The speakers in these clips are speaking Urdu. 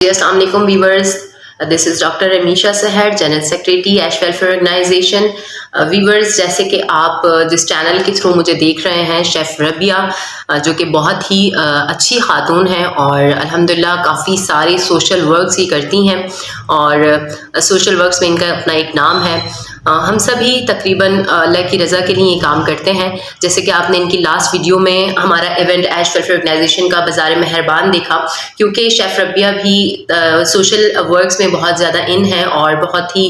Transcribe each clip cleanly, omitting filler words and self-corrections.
جی السلام علیکم ویورز. دس از ڈاکٹر رمیشا سہر, جنرل سیکریٹری ایش ویلفیئر آرگنائزیشن. ویورز, جیسے کہ آپ جس چینل کے تھرو مجھے دیکھ رہے ہیں, شیف ربیہ جو کہ بہت ہی اچھی خاتون ہیں اور الحمدللہ کافی سارے سوشل ورکس ہی کرتی ہیں اور سوشل ورکس میں ان کا اپنا ایک نام ہے. ہم سبھی تقریباً اللہ کی رضا کے لیے یہ کام کرتے ہیں. جیسے کہ آپ نے ان کی لاسٹ ویڈیو میں ہمارا ایونٹ ایش ویلفیئر آرگنائزیشن کا بازار مہربان دیکھا, کیونکہ شیف ربیہ بھی سوشل ورکس میں بہت زیادہ ان ہیں اور بہت ہی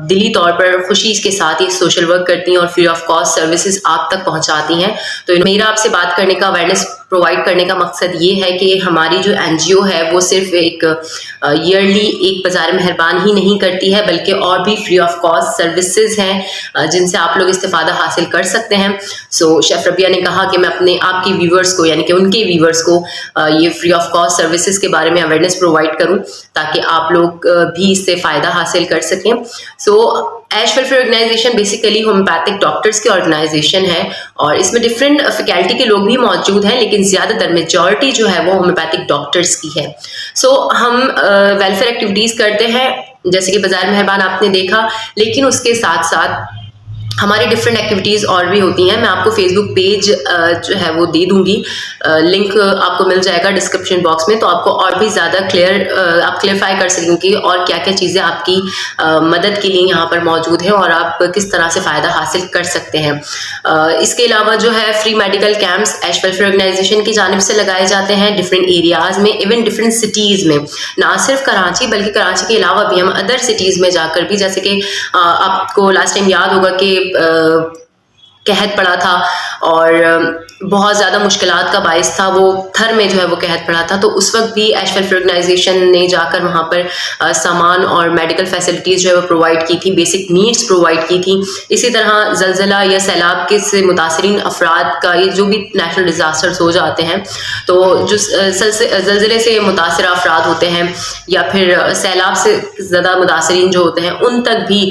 دلی طور پر خوشی کے ساتھ یہ سوشل ورک کرتی ہیں اور فری آف کاسٹ سروسز آپ تک پہنچاتی ہیں. تو میرا آپ سے بات کرنے کا, اویئرنیس پرووائڈ کرنے کا مقصد یہ ہے کہ ہماری جو این جی او ہے وہ صرف ایک ایئرلی ایک بازار مہربان ہی نہیں کرتی ہے, بلکہ اور بھی فری آف کاسٹ سروسز ہیں جن سے آپ لوگ استفادہ حاصل کر سکتے ہیں. سو شیف ربیہ نے کہا کہ میں اپنے آپ کی ویورز کو, یعنی کہ ان کے ویورز کو یہ فری آف کاسٹ سروسز کے بارے میں اویئرنیس پرووائڈ کروں تاکہ آپ لوگ بھی اس سے فائدہ حاصل کر سکیں. So ASH welfare organisation basically homeopathic doctors کی آرگنائزیشن ہے اور اس میں ڈفرینٹ فیکلٹی کے لوگ بھی موجود ہیں, لیکن زیادہ تر میجورٹی جو ہے وہ ہومیوپیتھک ڈاکٹرس کی ہے. سو ہم ویلفیئر ایکٹیویٹیز کرتے ہیں جیسے کہ بازار مہربان آپ نے دیکھا, لیکن اس کے ساتھ ساتھ ہماری ڈفرینٹ ایکٹیویٹیز اور بھی ہوتی ہیں. میں آپ کو فیس بک پیج جو ہے وہ دے دوں گی, لنک آپ کو مل جائے گا ڈسکرپشن باکس میں, تو آپ کو اور بھی زیادہ آپ کلیئرفائی کر سکیں گے اور کیا کیا چیزیں آپ کی مدد کے لیے یہاں پر موجود ہیں اور آپ کس طرح سے فائدہ حاصل کر سکتے ہیں. اس کے علاوہ جو ہے فری میڈیکل کیمپس ایش ویلفیئر آرگنائزیشن کی جانب سے لگائے جاتے ہیں ڈفرینٹ ایریاز میں, ایون ڈفرینٹ سٹیز میں, نہ صرف کراچی بلکہ کراچی کے علاوہ بھی ہم ادر سٹیز میں جا کر بھی, جیسے کہ آپ کو لاسٹ ٹائم یاد ہوگا کہ قحط پڑا تھا اور بہت زیادہ مشکلات کا باعث تھا, وہ تھر میں جو ہے وہ قحط پڑا تھا, تو اس وقت بھی ایش ویلفیئر آرگنائزیشن نے جا کر وہاں پر سامان اور میڈیکل فیسلٹیز جو ہے وہ پرووائڈ کی تھی, بیسک نیڈس پرووائڈ کی تھیں. اسی طرح زلزلہ یا سیلاب کے سے متاثرین افراد کا, یہ جو بھی نیچرل ڈیزاسٹرز ہو جاتے ہیں, تو جو زلزلے سے متاثرہ افراد ہوتے ہیں یا پھر سیلاب سے زیادہ متاثرین جو ہوتے ہیں, ان تک بھی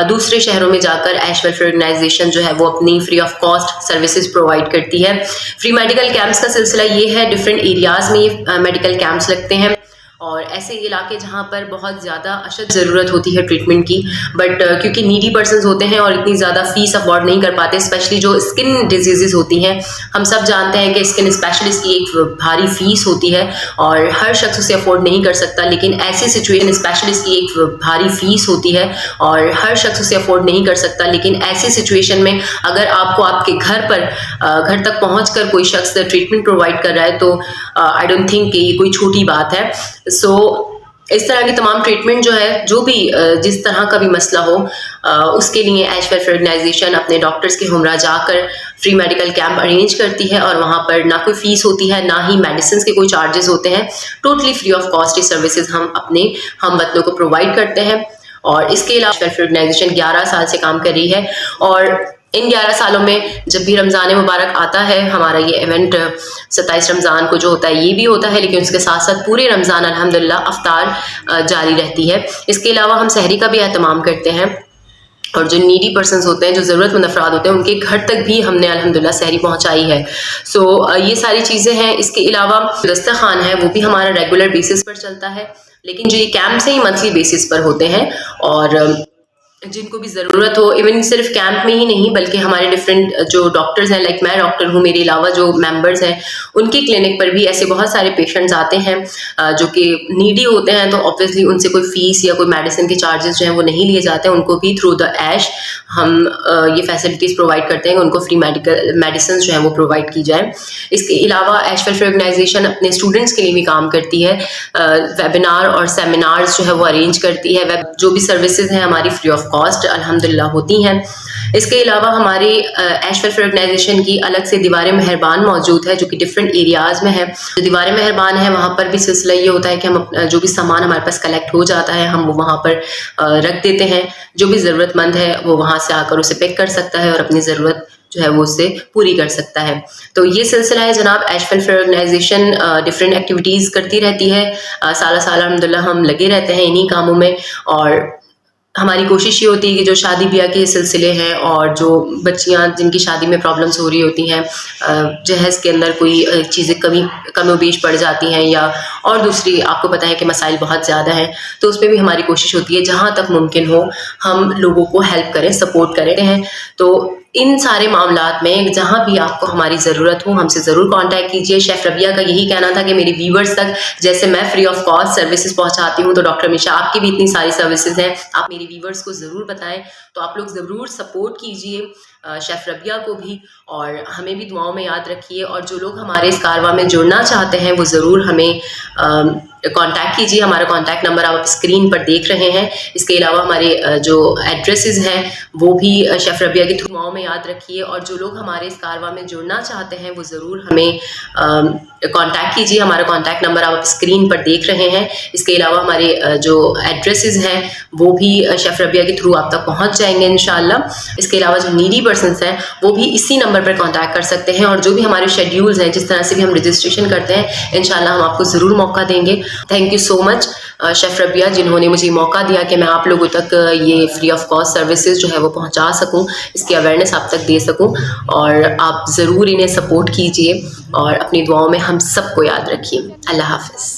دوسرے شہروں میں جا کر ایش ویلفیئر آرگنائزیشن جو ہے وہ اپنی free of cost services provide کرتی ہے. فری میڈیکل کیمپس کا سلسلہ یہ ہے, ڈفرینٹ ایریاز میں یہ میڈیکل کیمپس لگتے ہیں اور ایسے علاقے جہاں پر بہت زیادہ اشد ضرورت ہوتی ہے ٹریٹمنٹ کی, بٹ کیونکہ نیڈی پرسنز ہوتے ہیں اور اتنی زیادہ فیس افورڈ نہیں کر پاتے, اسپیشلی جو اسکن ڈیزیزز ہوتی ہیں. ہم سب جانتے ہیں کہ اسکن اسپیشلسٹ کی ایک بھاری فیس ہوتی ہے اور ہر شخص اسے افورڈ نہیں کر سکتا, لیکن ایسی سچویشن اسپیشلسٹ کی ایک بھاری فیس ہوتی ہے اور ہر شخص اسے افورڈ نہیں کر سکتا, لیکن ایسی سچویشن میں اگر آپ کو آپ کے گھر تک پہنچ کر کوئی شخص ٹریٹمنٹ پرووائڈ کر رہا ہے تو آئی ڈونٹ تھنک کہ یہ کوئی چھوٹی بات ہے. سو اس طرح کی تمام ٹریٹمنٹ جو ہے, جو بھی جس طرح کا بھی مسئلہ ہو, اس کے لیے ایش ویلفیئر آرگنائزیشن اپنے ڈاکٹرس کے ہمراہ جا کر فری میڈیکل کیمپ ارینج کرتی ہے اور وہاں پر نہ کوئی فیس ہوتی ہے, نہ ہی میڈیسنس کے کوئی چارجز ہوتے ہیں. ٹوٹلی فری آف کاسٹ یہ سروسز ہم اپنے ہم وطنوں کو پرووائڈ کرتے ہیں. اور اس کے علاوہ ویلفیئر آرگنائزیشن 11 سال سے کام کر رہی ہے اور ان 11 سالوں میں جب بھی رمضان مبارک آتا ہے, ہمارا یہ ایونٹ 27 رمضان کو جو ہوتا ہے یہ بھی ہوتا ہے, لیکن اس کے ساتھ ساتھ پورے رمضان الحمدللہ افطار جاری رہتی ہے. اس کے علاوہ ہم سحری کا بھی اہتمام کرتے ہیں اور جو نیڈی پرسنز ہوتے ہیں, جو ضرورت مند افراد ہوتے ہیں, ان کے گھر تک بھی ہم نے الحمدللہ سحری پہنچائی ہے. سو یہ ساری چیزیں ہیں. اس کے علاوہ دسترخوان ہے وہ بھی ہمارا ریگولر بیسس پر چلتا ہے, لیکن جو یہ کیمپس ہیں یہ منتھلی بیسس پر ہوتے ہیں اور جن کو بھی ضرورت ہو, ایون صرف کیمپ میں ہی نہیں بلکہ ہمارے ڈفرینٹ جو ڈاکٹرز ہیں, لائک میں ڈاکٹر ہوں, میرے علاوہ جو ممبرز ہیں ان کے کلینک پر بھی ایسے بہت سارے پیشنٹس آتے ہیں جو کہ نیڈی ہوتے ہیں, تو آبویسلی ان سے کوئی فیس یا کوئی میڈیسن کے چارجز جو ہیں وہ نہیں لیے جاتے ہیں. ان کو بھی تھرو دا ایش ہم یہ فیسلٹیز پرووائڈ کرتے ہیں کہ ان کو فری میڈیسنز جو ہیں وہ پرووائڈ کی جائیں. اس کے علاوہ ایش ویلفیئر آرگنائزیشن اپنے اسٹوڈنٹس کے لیے بھی کام کرتی ہے, ویبینار اور سیمینارز جو ہے وہ ارینج کرتی ہے. جو بھی سروسز ہیں ہماری فری آف کاسٹ الحمدللہ ہوتی ہیں. اس کے علاوہ ہماری ایش ویلفیئر آرگنائزیشن کی الگ سے دیوار مہربان موجود ہے جو کہ ڈفرینٹ ایریاز میں ہے. جو دیوار مہربان ہے وہاں پر بھی سلسلہ یہ ہوتا ہے کہ ہم جو بھی سامان ہمارے پاس کلیکٹ ہو جاتا ہے ہم وہ وہاں پر رکھ دیتے ہیں. جو بھی ضرورت مند ہے وہ وہاں سے آ کر اسے پک کر سکتا ہے اور اپنی ضرورت جو ہے وہ اس سے پوری کر سکتا ہے. تو یہ سلسلہ ہے جناب. ایش ویلفیئر آرگنائزیشن ڈفرینٹ ایکٹیویٹیز کرتی رہتی ہے, سالہ سال الحمدللہ ہم لگے رہتے ہیں انہی کاموں میں. اور ہماری کوشش یہ ہوتی ہے کہ جو شادی بیاہ کے سلسلے ہیں اور جو بچیاں جن کی شادی میں پرابلمس ہو رہی ہوتی ہیں، جہیز کے اندر کوئی چیزیں کم و بیش پڑ جاتی ہیں، یا اور دوسری آپ کو پتہ ہے کہ مسائل بہت زیادہ ہیں، تو اس میں بھی ہماری کوشش ہوتی ہے جہاں تک ممکن ہو ہم لوگوں کو ہیلپ کریں، سپورٹ کریں ہیں. تو ان سارے معاملات میں جہاں بھی آپ کو ہماری ضرورت ہو ہم سے ضرور کانٹیکٹ کیجیے. شیف ربیہ کا یہی کہنا تھا کہ میری ویورز تک جیسے میں فری آف کاسٹ سروسز پہنچاتی ہوں، تو ڈاکٹر میشا آپ کی بھی اتنی ساری سروسز ہیں، آپ میری ویورز کو ضرور بتائیں. تو آپ لوگ ضرور سپورٹ کیجیے شیف ربیہ کو بھی، اور ہمیں بھی دعاؤں میں یاد رکھیے. اور جو لوگ ہمارے اس کارواں میں جڑنا چاہتے ہیں وہ ضرور ہمیں کانٹیکٹ کیجیے. ہمارا کانٹیکٹ نمبر آپ اسکرین پر دیکھ رہے ہیں. اس کے علاوہ ہمارے جو ایڈریسز ہیں وہ بھی شیف ربیہ کے دعاؤں میں یاد رکھیے. اور جو لوگ ہمارے اس کارواں میں جڑنا چاہتے ہیں وہ ضرور ہمیں کانٹیکٹ کیجیے. ہمارا کانٹیکٹ نمبر آپ اسکرین پر دیکھ رہے ہیں. اس کے علاوہ ہمارے جو ایڈریسز ہیں وہ بھی شیف ربیہ کے تھرو آپ تک پہنچ جائیں گے انشاءاللہ. اس کے علاوہ جو نیڈی پرسنس ہیں وہ بھی اسی نمبر پر کانٹیکٹ کر سکتے ہیں. اور جو بھی ہمارے شیڈیولز ہیں جس طرح سے بھی ہم رجسٹریشن کرتے ہیں انشاءاللہ ہم آپ کو ضرور موقع دیں گے. Thank you so much chef Rabia جنہوں نے مجھے موقع دیا کہ میں آپ لوگوں تک یہ فری آف کاسٹ سروسز جو ہے وہ پہنچا سکوں، اس کی اویئرنیس آپ تک دے سکوں. اور آپ ضرور انہیں سپورٹ کیجیے اور اپنی دعاؤں میں ہم سب کو یاد رکھیے. اللہ حافظ.